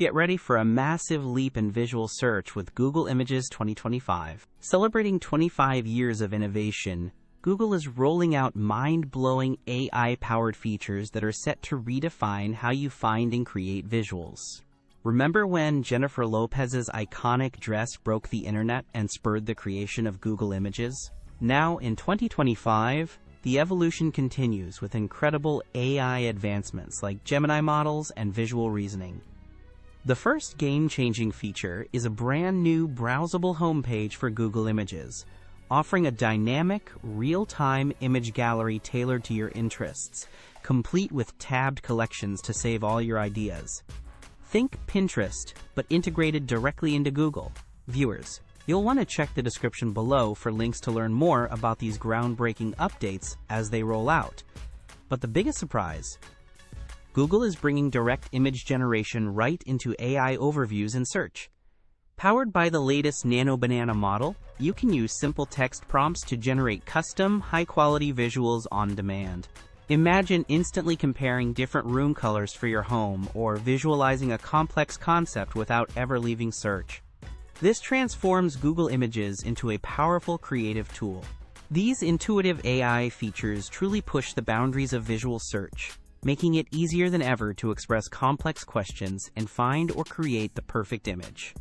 Get ready for a massive leap in visual search with Google Images 2025. Celebrating 25 years of innovation, Google is rolling out mind-blowing AI-powered features that are set to redefine how you find and create visuals. Remember when Jennifer Lopez's iconic dress broke the internet and spurred the creation of Google Images? Now, in 2025, the evolution continues with incredible AI advancements like Gemini models and visual reasoning. The first game-changing feature is a brand new browsable homepage for Google Images, offering a dynamic, real-time image gallery tailored to your interests, complete with tabbed collections to save all your ideas. Think Pinterest, but integrated directly into Google. Viewers, you'll want to check the description below for links to learn more about these groundbreaking updates as they roll out. But the biggest surprise, Google is bringing direct image generation right into AI overviews and search. Powered by the latest Nano Banana model, you can use simple text prompts to generate custom, high-quality visuals on demand. Imagine instantly comparing different room colors for your home or visualizing a complex concept without ever leaving search. This transforms Google Images into a powerful creative tool. These intuitive AI features truly push the boundaries of visual search, making it easier than ever to express complex questions and find or create the perfect image.